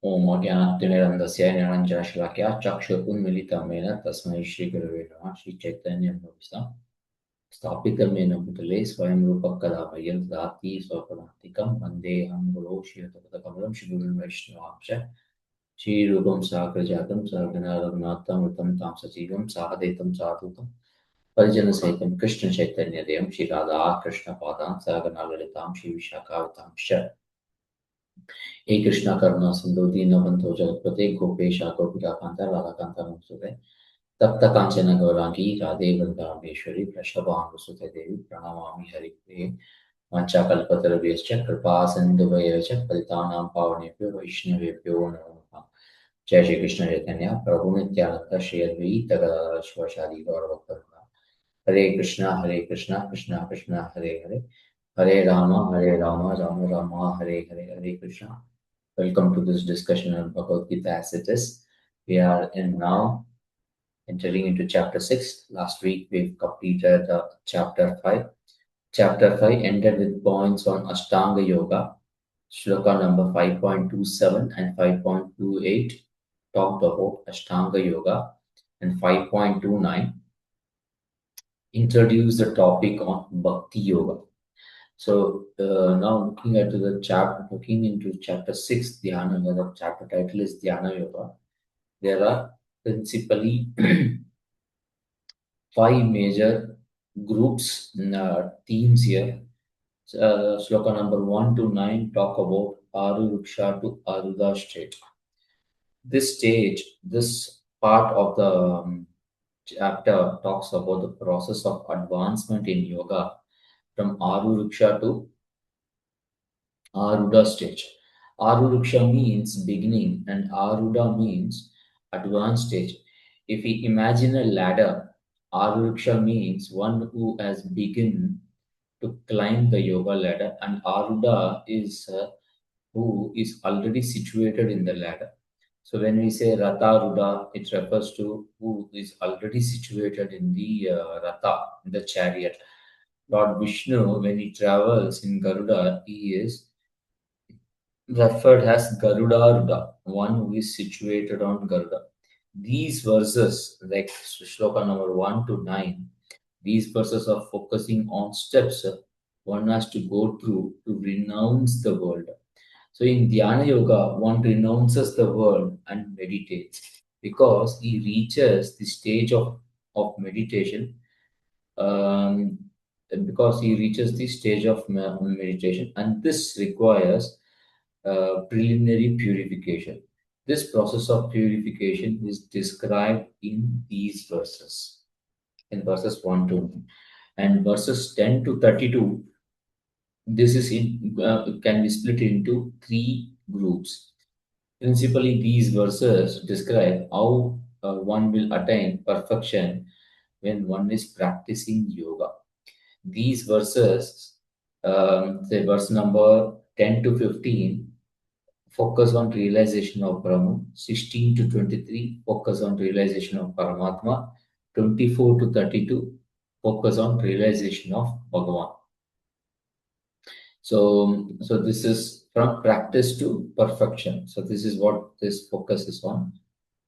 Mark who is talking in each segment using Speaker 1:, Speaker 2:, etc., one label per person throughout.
Speaker 1: ओम अज्ञानतिमिरन्दस्य निरञ्जनशलाकया चक्षुरुन्मिलितमेन तस्मै श्रीगुरवे नमः। श्रीचैतन्यमनोभीष्टं स्थापितं येन भूतले स्वयं रूपः कदा मह्यं ददाति स्वपदान्तिकं वन्देऽहं गुरो श्रीयुतपदकमलं श्रीगुरुं वैष्णवांश श्रीरूपं साग्रजातं सहगणा रघुनाथामृतं तां सजीवं साहदेतं साधुतं परिजनसहितं कृष्णचैतन्यदेवं श्रीराधा कृष्णपादां सहगणा ललितां श्रीविशाखावतांश्च हे कृष्णा करुणा सिंधु दीनबंधो जगत्पते गोपेश गोपिकांता राधाकांता नमस्ते तप्त कांचन गौरांगी राधे वृंदावनेश्वरी वृषभानुसुते देवी प्रणमामि हरिप्रिये वाञ्छाकल्पतरुभ्यश्च कृपा सिन्धुभ्यश्च पतितानां पावनेभ्यो वैष्णवेभ्यो नमो नमः। जय श्री कृष्ण चैतन्य प्रभु नित्यानंद श्री अद्वैत गदाधर शिवाचार्य गौरभक्तवृंद हरे Krishna Krishna Krishna Hare Hare Hare Ram Ram Ram Hare Hare Hare Krishna. Welcome to this discussion on Bhagavad Gita as it is. We are in now entering into chapter 6. Last week we've completed chapter 5. Chapter 5 ended with points on Ashtanga Yoga. Shloka number 5.27 and 5.28 talked about Ashtanga Yoga, and 5.29 introduced the topic on Bhakti Yoga. So now looking into chapter 6, Dhyana Yoga. Chapter title is Dhyana Yoga. There are principally five major groups, themes here. Sloka number 1 to 9 talk about Aruruksha to Aruda state. This part of the chapter talks about the process of advancement in yoga from Aruruksha to Aruda stage. Aruruksha means beginning and Aruda means advanced stage. If we imagine a ladder, Aruruksha means one who has begun to climb the yoga ladder, and Aruda is who is already situated in the ladder. So when we say Ratha Ruda, it refers to who is already situated in the Ratha, in the chariot. Lord Vishnu, when he travels in Garuda, he is referred as Garuda, one who is situated on Garuda. These verses, like Shloka number 1 to 9, these verses are focusing on steps one has to go through to renounce the world. So in Dhyana Yoga, one renounces the world and meditates because he reaches the stage of meditation, um, because he reaches the stage of meditation, and this requires preliminary purification. This process of purification is described in these verses, in verses 1 to 9. And verses 10 to 32, this is can be split into three groups. Principally, these verses describe how one will attain perfection when one is practicing yoga. These verses, say verse number 10 to 15, focus on realization of Brahman. 16 to 23, focus on realization of Paramatma. 24 to 32, focus on realization of Bhagavan. So this is from practice to perfection. So this is what this focus is on.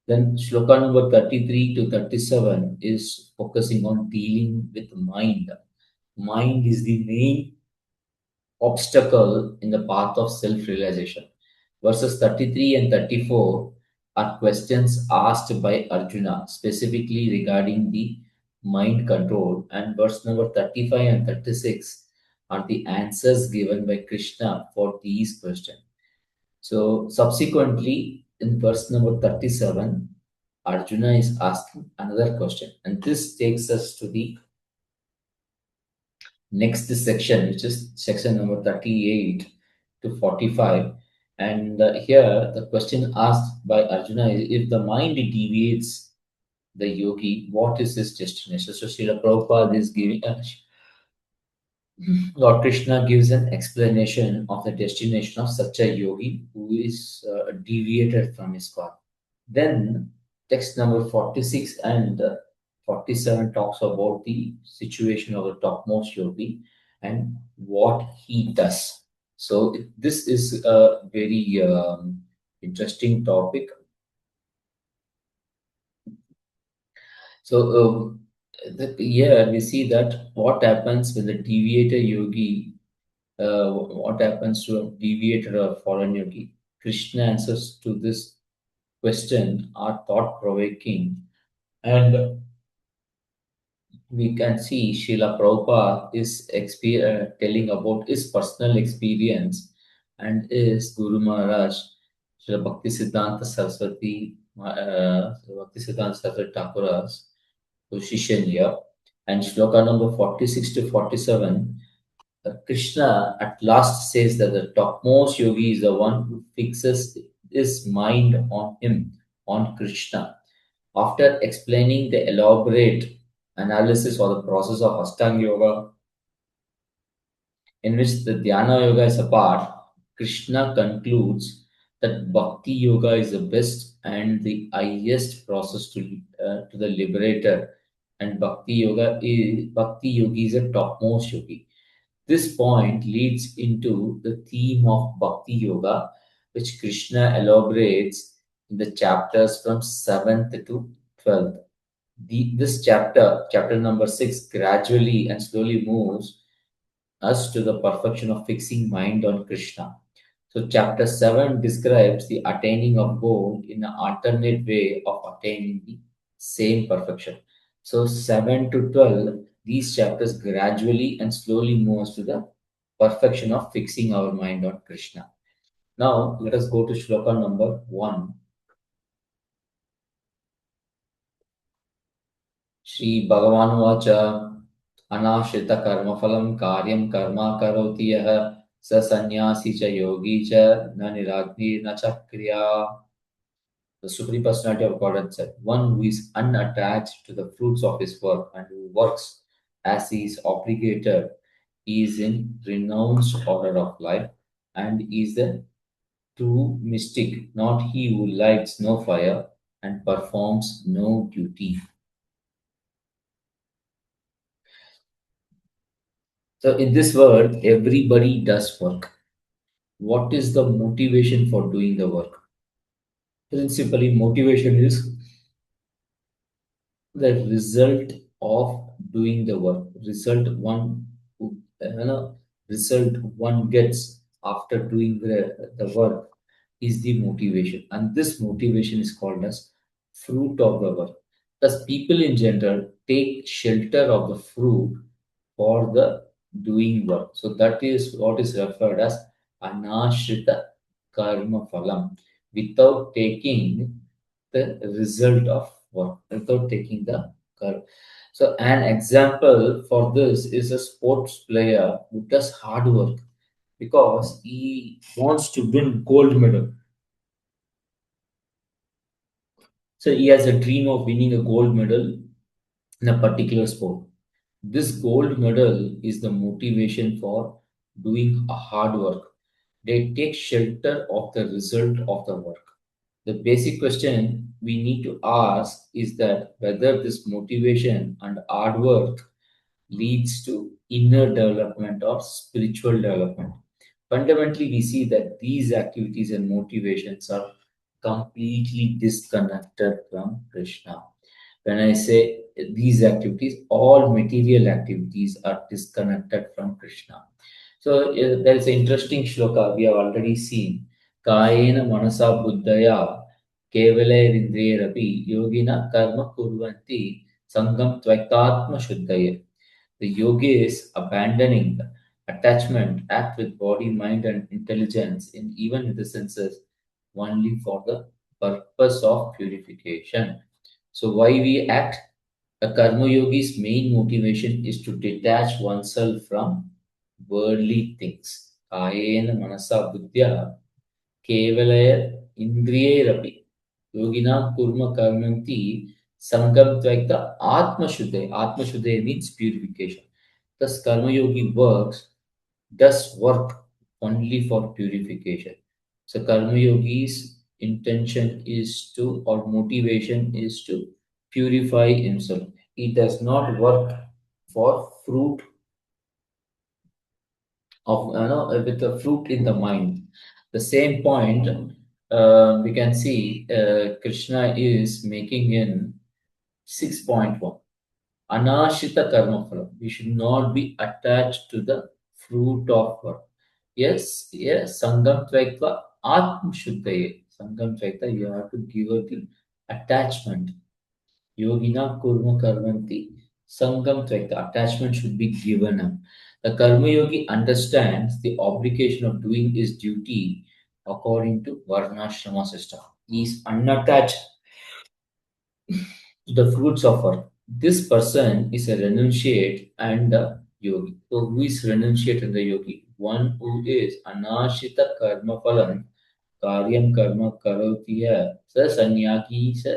Speaker 1: Then shloka number 33 to 37 is focusing on dealing with mind. Mind is the main obstacle in the path of self-realization. Verses 33 and 34 are questions asked by Arjuna specifically regarding the mind control, and verse number 35 and 36 are the answers given by Krishna for these questions. So subsequently, in verse number 37, Arjuna is asking another question, and this takes us to the next section, which is section number 38 to 45. And here, the question asked by Arjuna is, if the mind deviates the yogi, what is his destination? So Srila Prabhupada is giving, Lord Krishna gives an explanation of the destination of such a yogi who is deviated from his path. Then text number 46 and 47 talks about the situation of the topmost yogi and what he does. So this is a very interesting topic. So here we see that what happens when the deviated yogi, what happens to a deviated or fallen yogi. Krishna answers to this question are thought provoking, and we can see Srila Prabhupada is telling about his personal experience and his Guru Maharaj, Srila Bhaktisiddhanta Saraswati, Bhaktisiddhanta Saraswati Thakura's position here. And shloka number 46 to 47, Krishna at last says that the topmost yogi is the one who fixes his mind on him, on Krishna. After explaining the elaborate analysis of the process of Ashtanga Yoga, in which the Dhyana Yoga is a part, Krishna concludes that Bhakti Yoga is the best and the highest process to the liberator, and Bhakti Yogi is a topmost yogi. This point leads into the theme of Bhakti Yoga, which Krishna elaborates in the chapters from 7th to 12th. This chapter number 6, gradually and slowly moves us to the perfection of fixing mind on Krishna. So, chapter 7 describes the attaining of goal in an alternate way of attaining the same perfection. So, 7 to 12, these chapters gradually and slowly move us to the perfection of fixing our mind on Krishna. Now, let us go to shloka number 1. श्रीभगवानुवाच अनाश्रितकर्मफलं कार्यं कर्म करोति यः स सन्न्यासी च योगी च न निराग्नि न च क्रिया. The Supreme Personality of Godhead said, one who is unattached to the fruits of his work and who works as he is obligated is in renounced order of life and is the true mystic, not he who lights no fire and performs no duty. So, in this world, everybody does work. What is the motivation for doing the work? Principally, motivation is the result of doing the work. Result one gets after doing the work is the motivation, and this motivation is called as fruit of the work. Thus, people in general take shelter of the fruit for the doing work. So that is what is referred as anashrita karma phalam, without taking the result of work, without taking the karma. So an example for this is a sports player who does hard work because he wants to win gold medal. So he has a dream of winning a gold medal in a particular sport. This gold medal is the motivation for doing a hard work. They take shelter of the result of the work. The basic question we need to ask is that whether this motivation and hard work leads to inner development or spiritual development. Fundamentally, we see that these activities and motivations are completely disconnected from Krishna. When I say these activities, all material activities are disconnected from Krishna. So there is an interesting shloka we have already seen. Kayena manasa buddhaya kevalerindriyarapi yogina karma kurvanti sangam tvaitatma shuddhaya. The yogis abandoning attachment act with body, mind, and intelligence, in even with the senses, only for the purpose of purification. So, why we act? A karma yogi's main motivation is to detach oneself from worldly things. Kayena manasa buddhya kevalaya indriyairapi yogina kurma karmanti sangam tvaita atma shuddhe. Atma shuddhe means purification. Thus, karma yogi does work only for purification. So, karma yogi's intention is to, or motivation is to purify himself. He does not work for fruit of, with the fruit in the mind. The same point we can see Krishna is making in 6.1. Anashita karma phala. We should not be attached to the fruit of work. Yes, yes, Sangam Tvaitva Atma Shuddhaye. Sangam Tvaitva, you have to give up the attachment. Yogina Kurma Karmanti Sangam Tvaita. Attachment should be given up. The Karma Yogi understands the obligation of doing his duty according to Varnashrama system. He is unattached to the fruits of work. This person is a renunciate and a yogi. So who is renunciate and the yogi? One who is anashita karma phalam karyam karma karoti hai. Sa sanyaki sa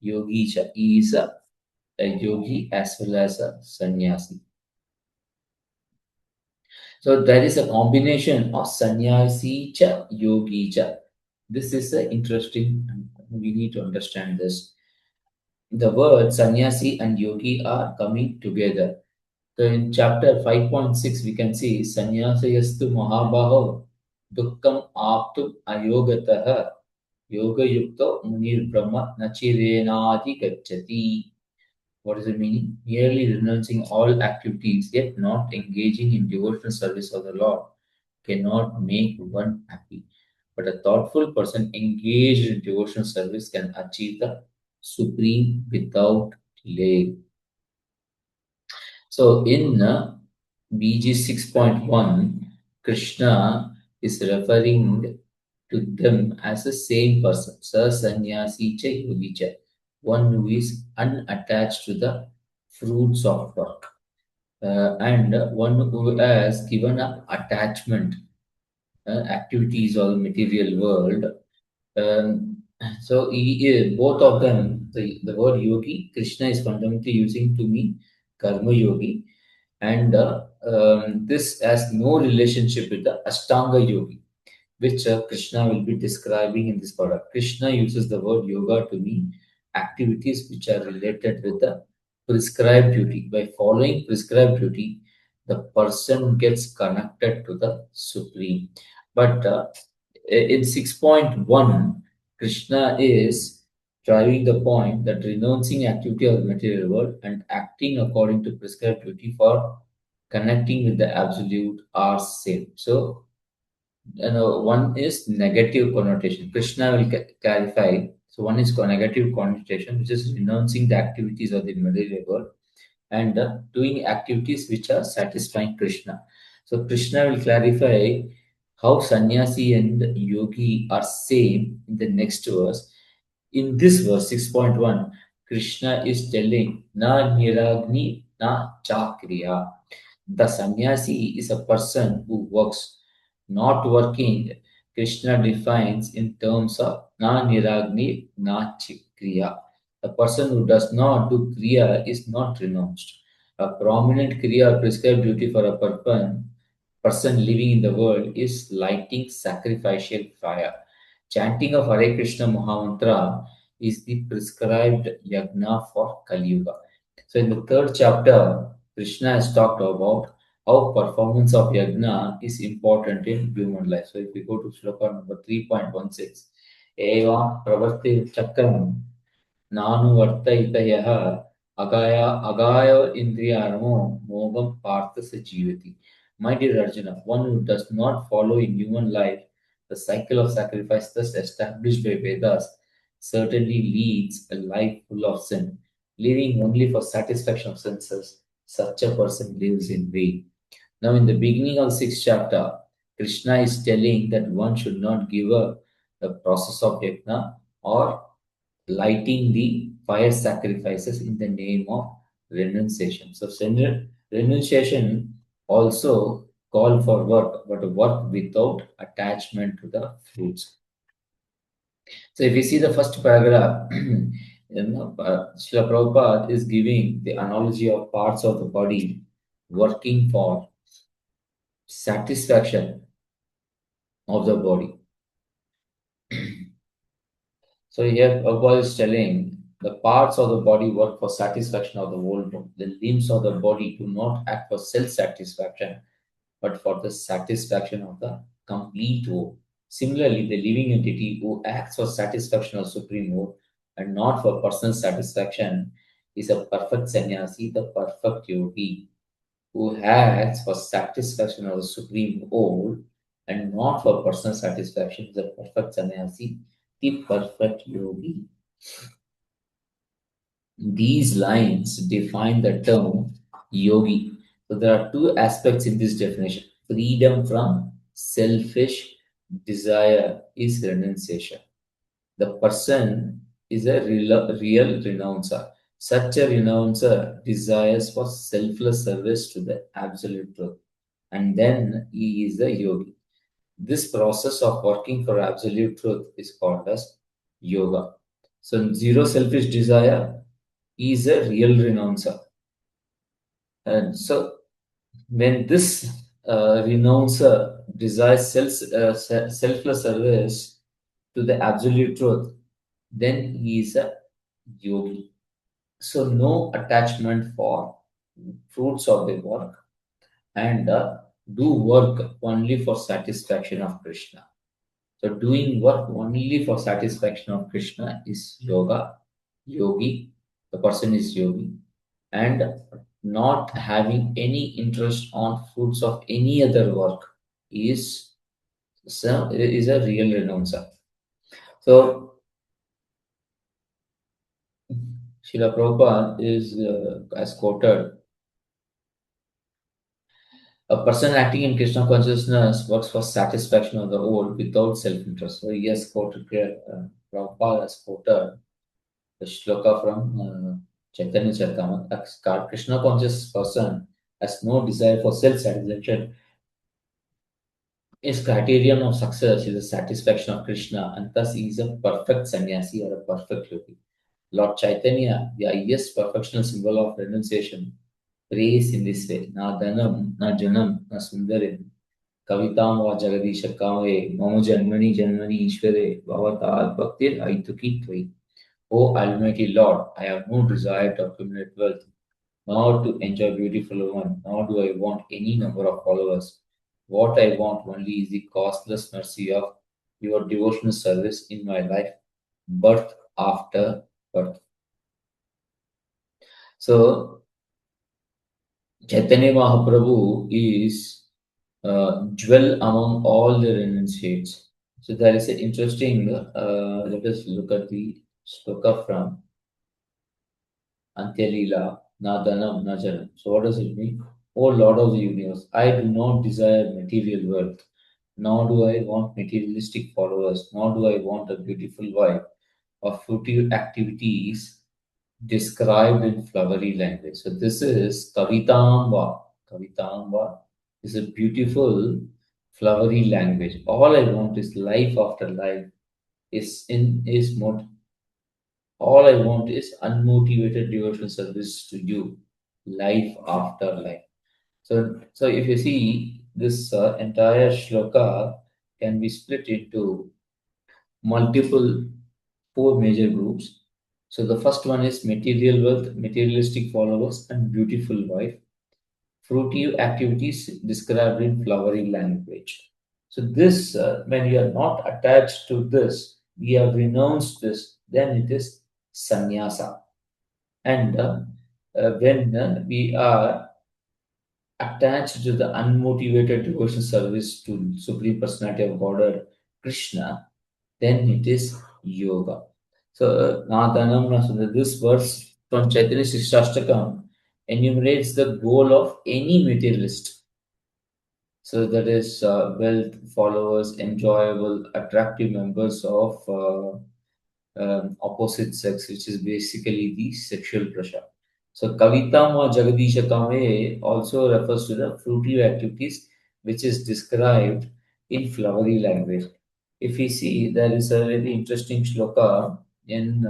Speaker 1: yogi cha. He is a yogi as well as a sannyasi. So there is a combination of sannyasi cha, yogi cha. This is interesting. We need to understand this. The word sannyasi and yogi are coming together. So in chapter 5.6, we can see sannyasyastu mahabaho dukkam aptum ayogataha yoga yukto munir brahma nachirenadi gacchati. What is the meaning? Merely renouncing all activities yet not engaging in devotional service of the Lord cannot make one happy. But a thoughtful person engaged in devotional service can achieve the supreme without delay. So in BG 6.1, Krishna is referring to them as the same person, Sa Sannyasi Cha Yogi Cha, one who is unattached to the fruits of work, and one who has given up attachment activities or the material world. So both of them, the word yogi, Krishna is fundamentally using to mean karma yogi, and this has no relationship with the Ashtanga yogi, which Krishna will be describing in this product. Krishna uses the word yoga to mean activities which are related with the prescribed duty. By following prescribed duty, the person gets connected to the Supreme. But in 6.1, Krishna is driving the point that renouncing activity of the material world and acting according to prescribed duty for connecting with the absolute are same. So, one is negative connotation. Krishna will clarify. So, one is negative connotation, which is renouncing the activities of the material world and doing activities which are satisfying Krishna. So, Krishna will clarify how sannyasi and yogi are same in the next verse. In this verse 6.1, Krishna is telling na niragni na chakriya. The sannyasi is a person who works, not working. Krishna defines in terms of na niragni na chikriya. A person who does not do kriya is not renounced. A prominent kriya or prescribed duty for a person living in the world is lighting sacrificial fire. Chanting of Hare Krishna Mahamantra is the prescribed yagna for Kali Yuga. So in the third chapter, Krishna has talked about how performance of yagna is important in human life. So if we go to sloka number 3.16, Eva Pravarti Chakram Nanu Vartaitaya Agaya Indriyaramo Mogam Partha Sajivati. My dear Arjuna, one who does not follow in human life the cycle of sacrifice thus established by Vedas certainly leads a life full of sin, living only for satisfaction of senses. Such a person lives in vain. Now, in the beginning of the sixth chapter, Krishna is telling that one should not give up the process of yajna or lighting the fire sacrifices in the name of renunciation. So, renunciation also call for work, but work without attachment to the fruits. So, if you see the first paragraph, Srila Prabhupada is giving the analogy of parts of the body working for satisfaction of the body. So here Prabhupada is telling the parts of the body work for satisfaction of the whole body. The limbs of the body do not act for self-satisfaction, but for the satisfaction of the complete whole. Similarly, the living entity who acts for satisfaction of Supreme Lord and not for personal satisfaction is a perfect sannyasi, the perfect yogi, who acts for satisfaction of the Supreme Lord and not for personal satisfaction is a perfect sannyasi, the perfect yogi. These lines define the term yogi. So there are two aspects in this definition. Freedom from selfish desire is renunciation. The person is a real renouncer. Such a renouncer desires for selfless service to the absolute truth. And then he is a yogi. This process of working for absolute truth is called as yoga. So zero selfish desire is a real renouncer. And so when this renouncer desires selfless service to the absolute truth, then he is a yogi. So no attachment for fruits of the work and do work only for satisfaction of Krishna. So doing work only for satisfaction of Krishna is yoga, yogi. The person is yogi, and not having any interest on fruits of any other work is is a real renouncer. So Srila Prabhupada is as quoted, a person acting in Krishna consciousness works for satisfaction of the whole without self-interest. So he has quoted here, Prabhupada has quoted the shloka from Chaitanya Charitamrita. A Krishna conscious person has no desire for self-satisfaction. His criterion of success is the satisfaction of Krishna, and thus he is a perfect sannyasi or a perfect yogi. Lord Chaitanya, the highest perfectional symbol of renunciation, prays in this way: Na dhanam, na janam, na sundarim, kavitam va jagadisha kame, mama janmani janmani ishvare, bhavatat bhaktir aituki tvai. O Almighty Lord, I have no desire to accumulate wealth, nor to enjoy beautiful women, nor do I want any number of followers. What I want only is the costless mercy of your devotional service in my life, birth after birth. So, Chaitanya Mahaprabhu is jewel among all the renunciates. So, there is an interesting, let us look at the sloka from Antyalila, Nadanam, Najanam. So what does it mean? O Lord of the universe, I do not desire material wealth, nor do I want materialistic followers, nor do I want a beautiful wife or fruitful activities described in flowery language. So this is Kavitamba. Kavitamba is a beautiful flowery language. All I want is life after life is all I want is unmotivated devotional service to you, life after life. So if you see this entire shloka can be split into multiple four major groups. So the first one is material wealth, materialistic followers, and beautiful wife. Fruitive activities described in flowery language. So this, when you are not attached to this, we have renounced this, then it is sannyasa. And when we are attached to the unmotivated devotion service to Supreme Personality of Godhead, Krishna, then it is yoga. So, Nadanam Nasunda, this verse from Chaitanya Shikshashtakam enumerates the goal of any materialist. So, that is wealth, followers, enjoyable, attractive members of opposite sex, which is basically the sexual pressure. So Kavitam or Jagadisha Kame also refers to the fruitive activities which is described in flowery language. If we see, there is a very interesting shloka in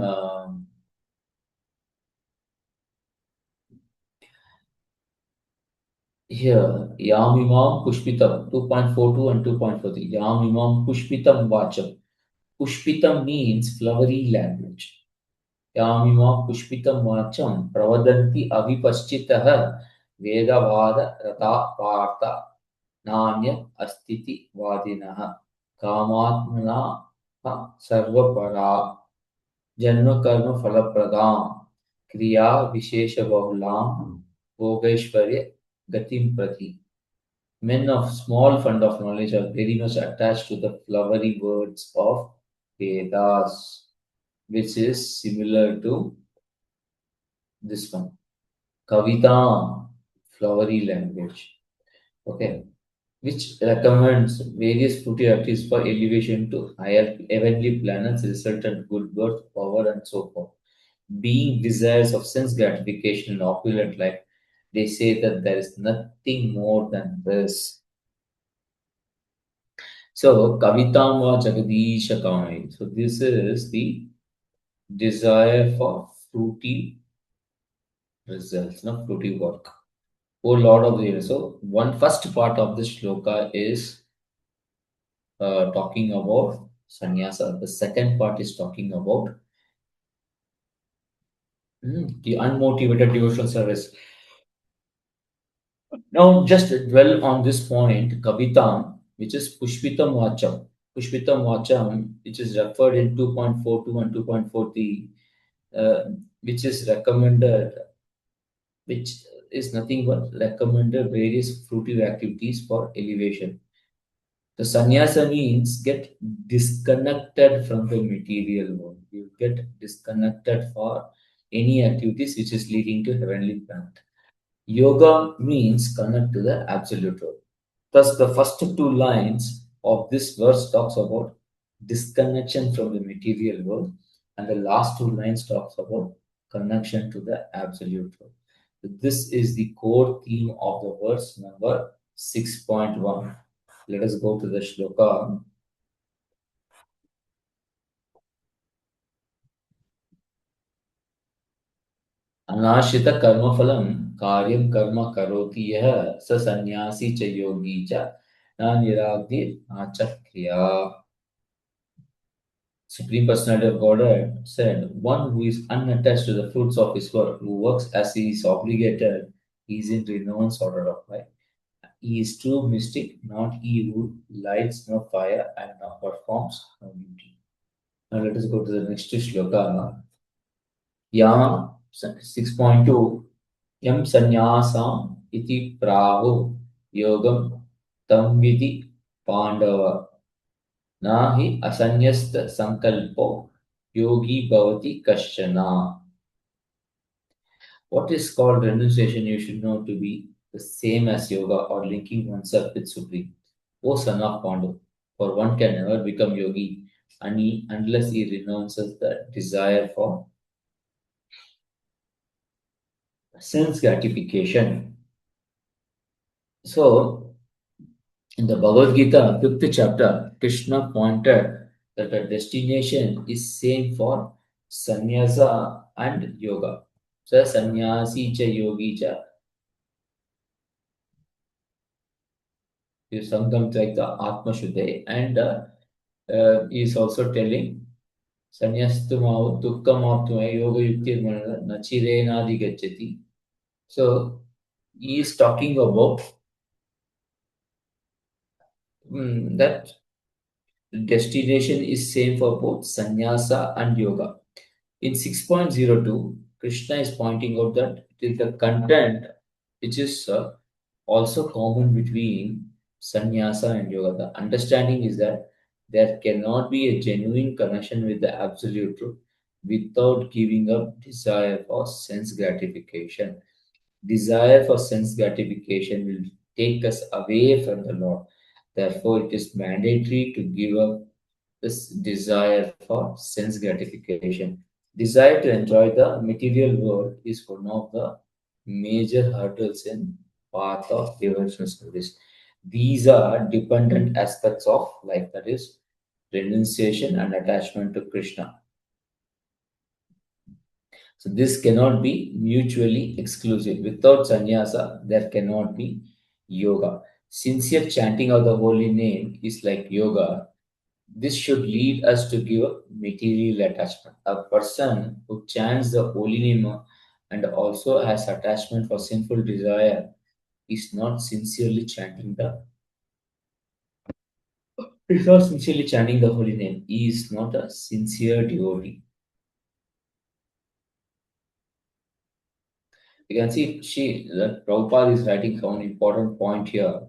Speaker 1: here, Yamimam Pushpitam 2.42 and 2.43. Yamimam Pushpitam Vacham. Pushpitam means flowery language. यामिमा पुष्पितं वाचं प्रवदन्ति अविपश्चितः वेदवाद रता पार्थ नान्य अस्तिति वादिनः. कामात्मना सर्वपरा जन्म कर्म फलप्रदां क्रिया विशेष बहुलां भोगैश्वर्य गतिं प्रति. Men of small fund of knowledge are very much attached to the flowery words of Vedas, which is similar to this one. Kavita, flowery language. Okay. Which recommends various fruity activities for elevation to higher heavenly planets, resultant good birth, power, and so forth. Being desires of sense gratification and opulent life, they say that there is nothing more than this. So, Kavitama Jagadisha Kamai. So, this is the desire for fruity results, not fruity work. O Lord of the Universe. So, one first part of this shloka is talking about sannyasa. The second part is talking about the unmotivated devotional service. Now, just dwell on this point, Kavitam, which is Pushpitam Vacham. Pushpitam Vacham, which is referred in 2.42 and 2.43, uh, which is recommended, which is nothing but recommended various fruitive activities for elevation. The sannyasa means get disconnected from the material world. You get disconnected for any activities which is leading to heavenly planet. Yoga means connect to the absolute truth. Thus, the first two lines of this verse talks about disconnection from the material world, and the last two lines talks about connection to the absolute truth. This is the core theme of the verse number 6.1. Let us go to the shloka. अनाश्रित कर्मफलं कार्यं कर्म करोति यः स सन्यासी च योगी च न निराग्नि न च क्रिया. Supreme Personality of Godhead said, one who is unattached to the fruits of his work, who works as he is obligated, he is in renounced order of life. He is true mystic, not he who lights no fire and no performs no duty. Now let us go to the next shloka. Yama 6.2 Yam sannyasam iti prahu yogam tam vidi pandava nahi asanyasta sankalpo yogi bhavati kashana. What is called renunciation you should know to be the same as yoga or linking oneself with Supreme. O son of Pandu, for one can never become yogi unless he renounces the desire for sense gratification. So, in the Bhagavad Gita, 5th chapter, Krishna pointed that the destination is same for sannyasa and yoga. So, sannyasi cha yogi cha is sometimes like the Atma Shuddhe, and he is also telling sannyastumau dukkam aptumai yoga yuktir manada nachirenadi gacchati. So, he is talking about that destination is same for both sannyasa and yoga. In 6.02, Krishna is pointing out that it is the content which is also common between sannyasa and yoga. The understanding is that there cannot be a genuine connection with the absolute truth without giving up desire for sense gratification. Desire for sense gratification will take us away from the Lord. Therefore, it is mandatory to give up this desire for sense gratification. Desire to enjoy the material world is one of the major hurdles in path of devotional service. These are dependent aspects of life, that is renunciation and attachment to Krishna. So this cannot be mutually exclusive. Without sannyasa, there cannot be yoga. Sincere chanting of the holy name is like yoga. This should lead us to give up material attachment. A person who chants the holy name and also has attachment for sinful desire is not sincerely chanting the He's not sincerely chanting the holy name. He is not a sincere devotee. You can see that Prabhupada is writing one important point here.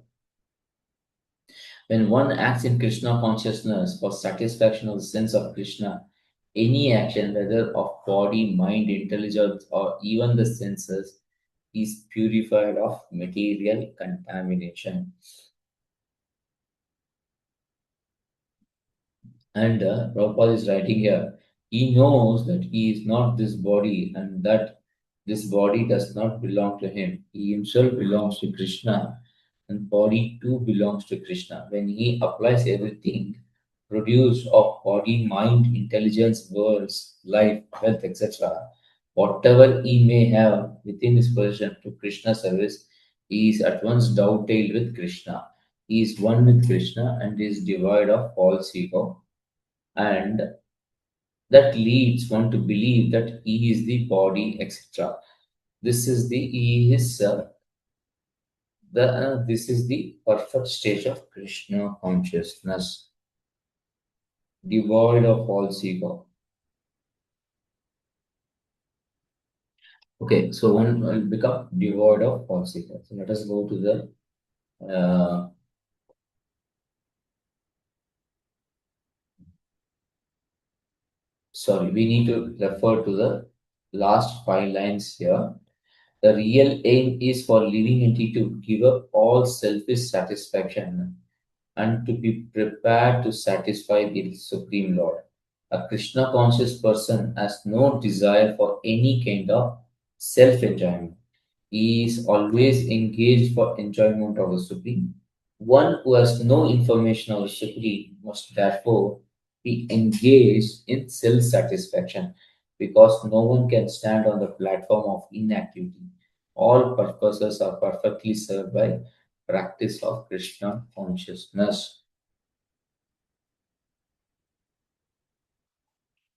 Speaker 1: When one acts in Krishna consciousness for satisfaction of the sense of Krishna, any action, whether of body, mind, intelligence, or even the senses, is purified of material contamination. And Prabhupada is writing here, he knows that he is not this body and that this body does not belong to him. He himself belongs to Krishna and body too belongs to Krishna. When he applies everything produced of body, mind, intelligence, worlds, life, health, etc., whatever he may have within his possession to Krishna service, he is at once dovetailed with Krishna. He is one with Krishna and is devoid of false ego, and that leads one to believe that he is the body, etc. This is the he is this is the perfect stage of Krishna consciousness, devoid of false ego. Okay, so one will become devoid of false ego. So let us go to the sorry, we need to refer to the last five lines here. The real aim is for living entity to give up all selfish satisfaction and to be prepared to satisfy the Supreme Lord. A Krishna conscious person has no desire for any kind of self enjoyment. He is always engaged for enjoyment of the Supreme. One who has no information of the Supreme must therefore be engaged in self satisfaction because no one can stand on the platform of inactivity. All purposes are perfectly served by practice of Krishna consciousness.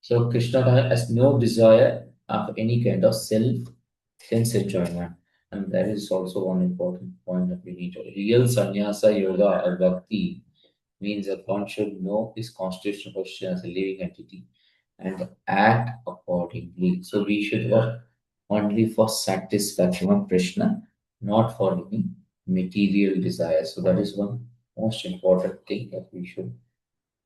Speaker 1: So Krishna has no desire of any kind of sense enjoyment. And that is also one important point that we need to. Real sannyasa yoga or bhakti means that one should know his constitutional position as a living entity and act accordingly. So we should work only for satisfaction of Krishna, not for any material desire. So that is one most important thing that we should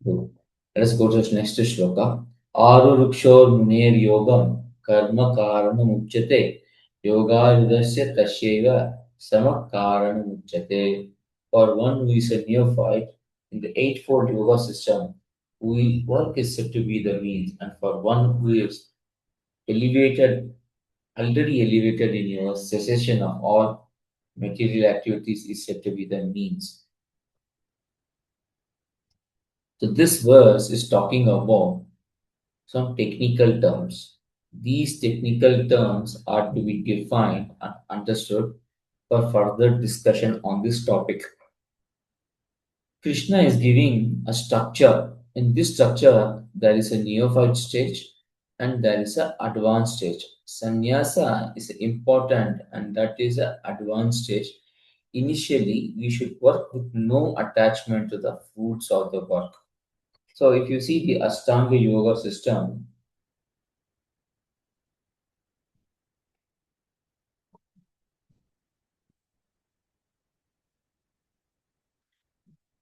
Speaker 1: do. Let us go to the next shloka. Arurukshor munir yogam karma karanam uchyate yogarudasya tasyeva sama karanam uchyate. For one who is a neophyte in the eightfold yoga system, work is said to be the means, and for one who is elevated, already elevated in your cessation of all material activities is said to be the means. So this verse is talking about some technical terms. These technical terms are to be defined and understood for further discussion on this topic. Krishna is giving a structure. In this structure, there is a neophyte stage and there is an advanced stage. Sannyasa is important and that is an advanced stage. Initially, we should work with no attachment to the fruits of the work. So, if you see the Ashtanga Yoga system,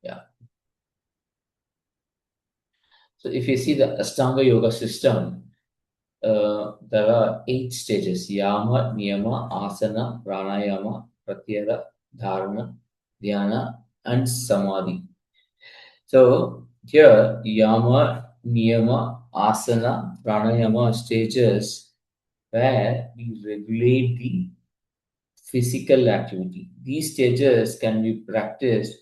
Speaker 1: yeah. So, if you see the Ashtanga Yoga system, there are eight stages: Yama, Niyama, Asana, Pranayama, Pratyara, Dharma, Dhyana, and Samadhi. So, here, Yama, Niyama, Asana, Pranayama stages where we regulate the physical activity. These stages can be practiced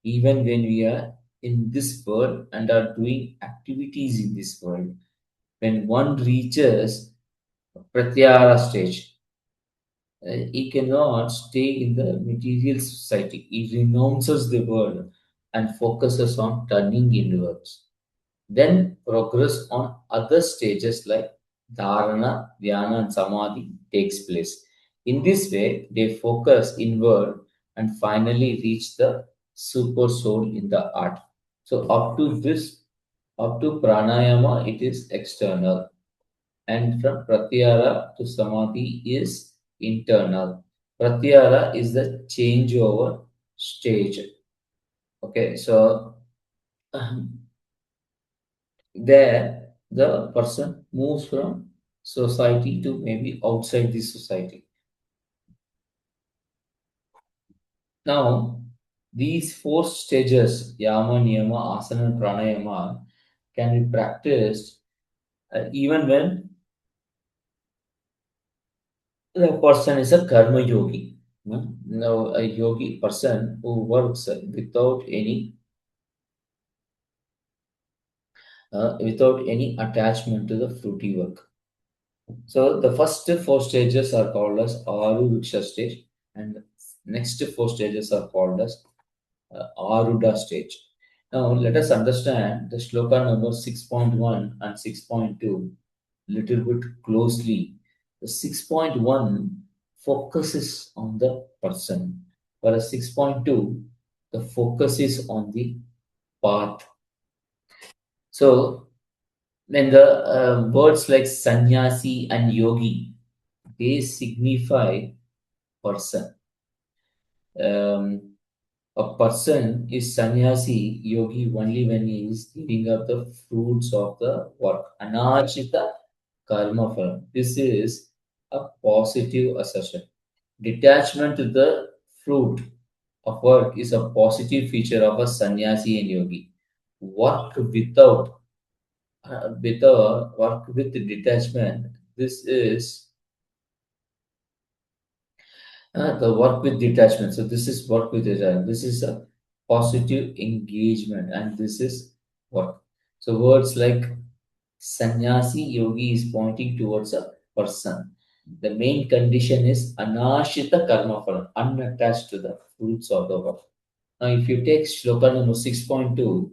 Speaker 1: even when we are in this world and are doing activities in this world. When one reaches Pratyahara stage, he cannot stay in the material society. He renounces the world and focuses on turning inwards. Then progress on other stages like dharana, dhyana, and samadhi takes place. In this way, they focus inward and finally reach the super soul in the art. So up to pranayama, it is external. And from pratyahara to samadhi is internal. Pratyahara is the changeover stage. Okay, so there the person moves from society to maybe outside the society. Now, these four stages, yama, niyama, asana, and pranayama, can be practiced even when the person is a karma yogi. Now, a yogi person who works without any attachment to the fruity work. So the first four stages are called as Aru Riksha stage, and next four stages are called as Aruda stage. Now let us understand the shloka number 6.1 and 6.2 little bit closely. The 6.1 focuses on the person, whereas 6.2 the focus is on the path. So when the words like sannyasi and yogi, they signify person. Um, a person is sannyasi yogi only when he is giving up the fruits of the work. Anachita karma phalam. This is a positive assertion. Detachment to the fruit of work is a positive feature of a sannyasi and yogi. Work without with a work with detachment. This is the work with detachment. So this is work with detachment. This is a positive engagement, and this is work. So words like sannyasi yogi is pointing towards a person. The main condition is anashita karma phalam, unattached to the fruits of the work. Now, if you take shloka number 6.2,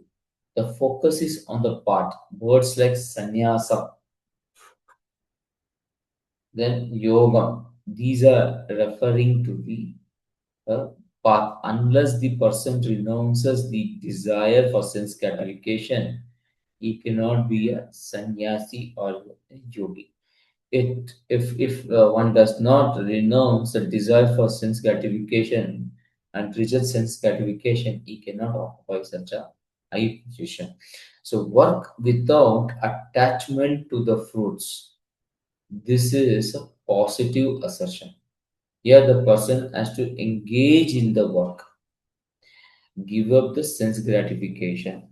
Speaker 1: the focus is on the part. Words like sannyasa, then yoga. These are referring to the path. Unless the person renounces the desire for sense gratification, he cannot be a sannyasi or a yogi. If one does not renounce the desire for sense gratification and reject sense gratification, he cannot occupy such a high position. So work without attachment to the fruits. This is a positive assertion. Here the person has to engage in the work, give up the sense gratification.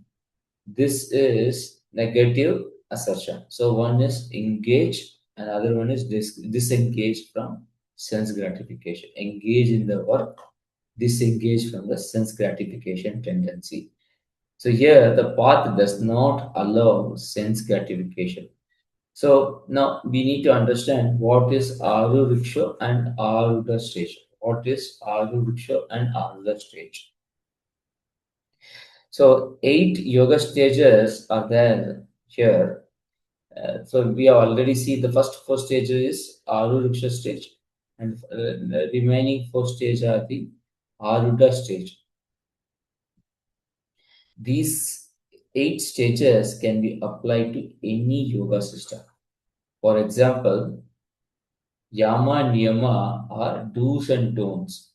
Speaker 1: This is negative assertion. So one is engage, and other one is disengage from sense gratification. Engage in the work, disengage from the sense gratification tendency. So here the path does not allow sense gratification. So now we need to understand what is Aru Riksha and Aruda stage. What is Aru Riksha and Aruda stage? So 8 yoga stages are there here. So we have already seen the first four stages is Aru Riksha stage, and the remaining four stages are the Aruda stage. These 8 stages can be applied to any yoga system. For example, Yama and Niyama are do's and don'ts,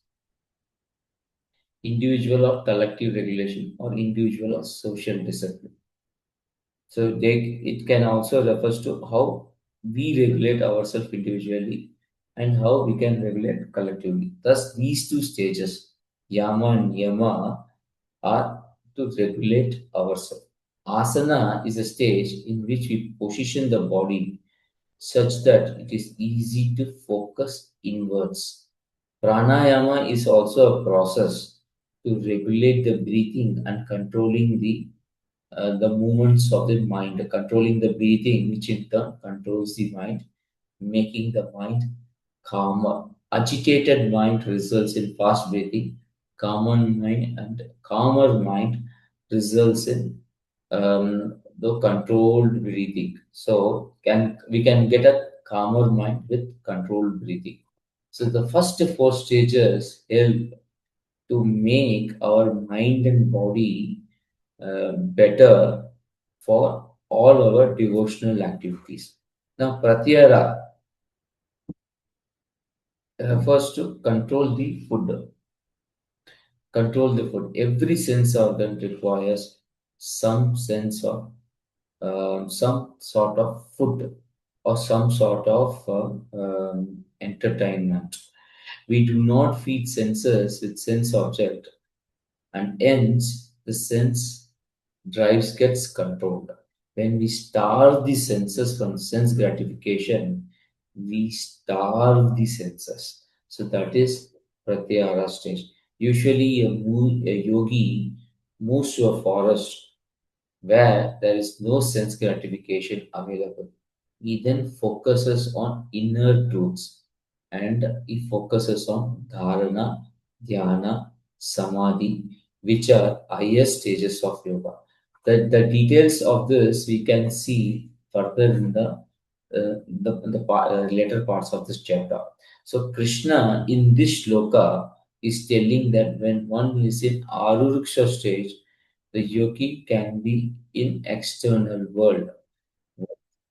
Speaker 1: individual or collective regulation, or individual or social discipline. So it can also refers to how we regulate ourselves individually and how we can regulate collectively. Thus, these two stages, Yama and Niyama, are to regulate ourselves. Asana is a stage in which we position the body such that it is easy to focus inwards. Pranayama is also a process to regulate the breathing and controlling the movements of the mind, controlling the breathing, which in turn controls the mind, making the mind calmer. Agitated mind results in fast breathing. Calmer mind results in the controlled breathing. So can we can get a calmer mind with controlled breathing. So the first four stages help to make our mind and body better for all our devotional activities. Now, pratyahara refers to control the food. Control the food. Every sense organ requires some sense of some sort of food or some sort of entertainment. We do not feed senses with sense object, and hence the sense drives gets controlled. When we starve the senses from sense gratification, we starve the senses. So that is pratyahara stage. Usually a yogi moves to a forest where there is no sense gratification available. He then focuses on inner truths, and he focuses on dharana, dhyana, samadhi, which are higher stages of yoga. The details of this we can see further in the later parts of this chapter. So Krishna in this shloka is telling that when one is in Aruruksha stage, the yogi can be in external world. When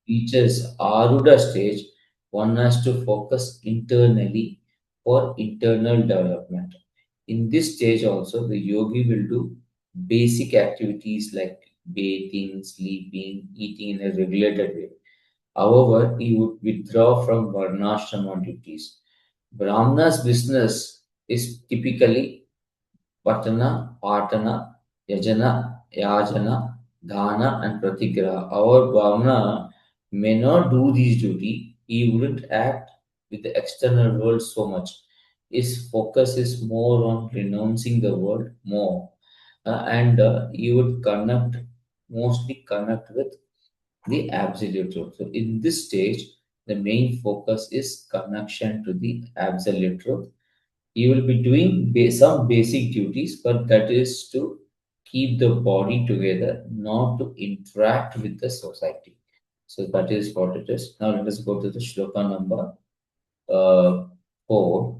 Speaker 1: reaches Aruda stage, one has to focus internally for internal development. In this stage also, the yogi will do basic activities like bathing, sleeping, eating in a regulated way. However, he would withdraw from varnashrama duties. Brahmana's business is typically Patana, Patana, Yajana, Yajana, Dhana, and Pratigraha. Our Brahmana may not do these duty. He wouldn't act with the external world so much. His focus is more on renouncing the world more. And he would mostly connect with the absolute truth. So in this stage, the main focus is connection to the absolute truth. You will be doing some basic duties, but that is to keep the body together, not to interact with the society. So that is what it is. Now let us go to the shloka number 4.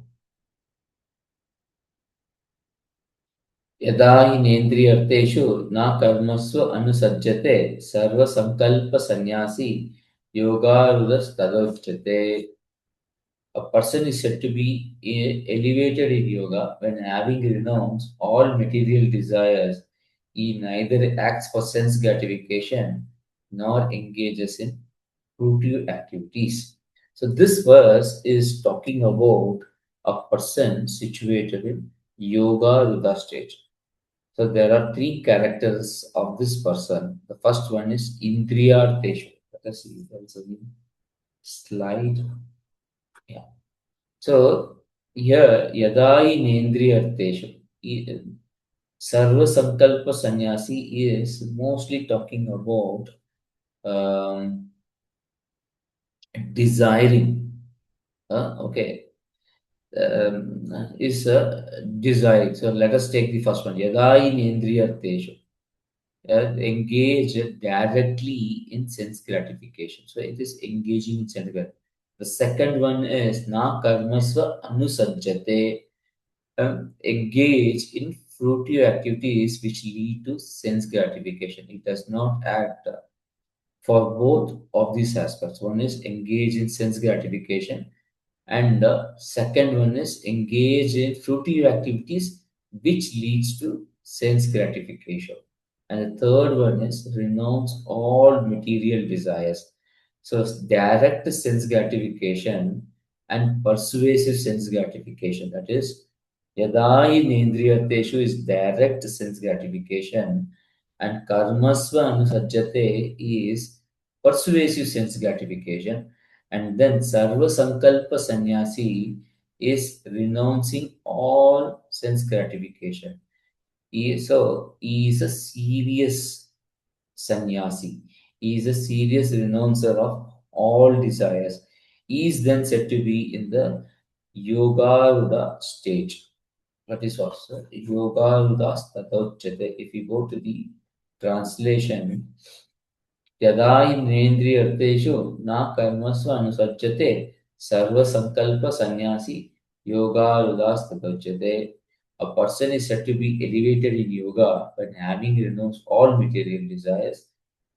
Speaker 1: यदा हिनेन्द्रियर्थेषु न कर्मसु अनुसज्जते सर्वसङ्कल्पसन्न्यासी योगारूढस्तदोच्यते. A person is said to be elevated in yoga when having renounced all material desires. He neither acts for sense gratification nor engages in fruitive activities. So this verse is talking about a person situated in yoga rudra stage. So there are three characters of this person. The first one is indriyarteshu. Let us see. There is a slide. Yeah. So here Yadai Nendriyarteshu. Sarva Sankalpa Sannyasi is mostly talking about um, desiring. Okay. Is desiring. So let us take the first one. Yadai Nendriyarteshu. Engage directly in sense gratification. So it is engaging in sense gratification. The second one is na karmasva anusajjate. Engage in fruitive activities which lead to sense gratification. It does not act for both of these aspects. One is engage in sense gratification, and the second one is engage in fruitive activities which leads to sense gratification. And the third one is renounce all material desires. So direct sense gratification and persuasive sense gratification. That is, yadai nendriyateshu is direct sense gratification, and karmasva anusajjate is persuasive sense gratification, and then Sarva Sankalpa Sannyasi is renouncing all sense gratification. He is a serious sannyasi. He is a serious renouncer of all desires. He is then said to be in the Yogaruda stage. That is also Yogaruda Statauchate. If you go to the translation, यदा इन्द्रियर्थेषु न कर्मसु अनुसज्जते सर्वसङ्कल्पसन्न्यासी योगारुदास्तुच्यते. A person is said to be elevated in yoga when having renounced all material desires.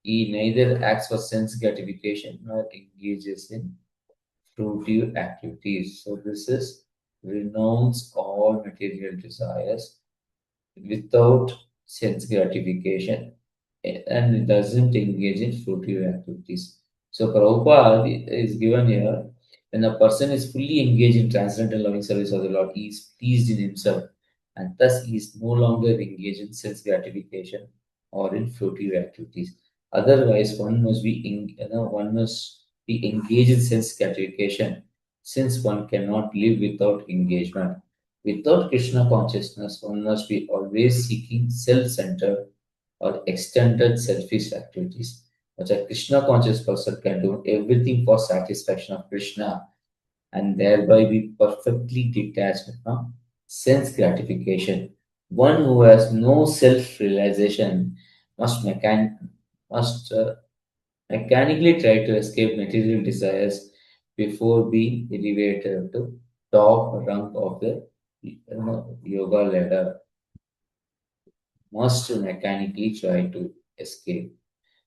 Speaker 1: He neither acts for sense gratification nor engages in fruitive activities. So this is renounce all material desires without sense gratification, and it doesn't engage in fruitive activities. So Prabhupada is given here, when a person is fully engaged in transcendental loving service of the Lord, he is pleased in himself, and thus he is no longer engaged in sense gratification or in fruitive activities. Otherwise, one must be engaged in sense gratification, since one cannot live without engagement. Without Krishna consciousness, one must be always seeking self-centered or extended selfish activities. But a Krishna conscious person can do everything for satisfaction of Krishna and thereby be perfectly detached from sense gratification. One who has no self-realization must must mechanically try to escape material desires before being elevated to top rung of the yoga ladder. Must mechanically try to escape.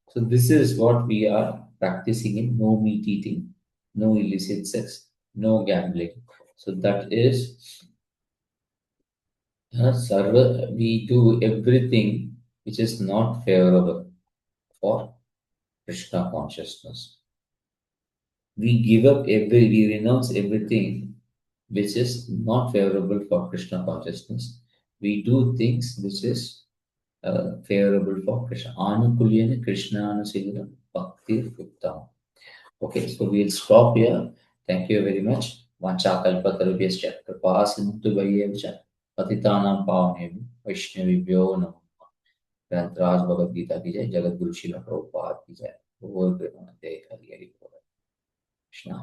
Speaker 1: So this is what we are practicing in no meat eating, no illicit sex, no gambling. So that is sarva. We do everything which is not favorable for Krishna consciousness. We renounce everything which is not favorable for Krishna consciousness. We do things which is favorable for Krishna. Anukulyana Krishna Anusila Bhakti Uttam. Okay, so we'll stop here. Thank you very much. Vanchakalpatarubhyascha kripasintu vayyevcha patitanam pavanebhyo vaishnavibhyo namo ग्रंथराज Bhagavad Gita की जय जगत गुरु शिला प्रभुपाद की जय बोल प्रेमानंदे हरि हरि बोल कृष्णा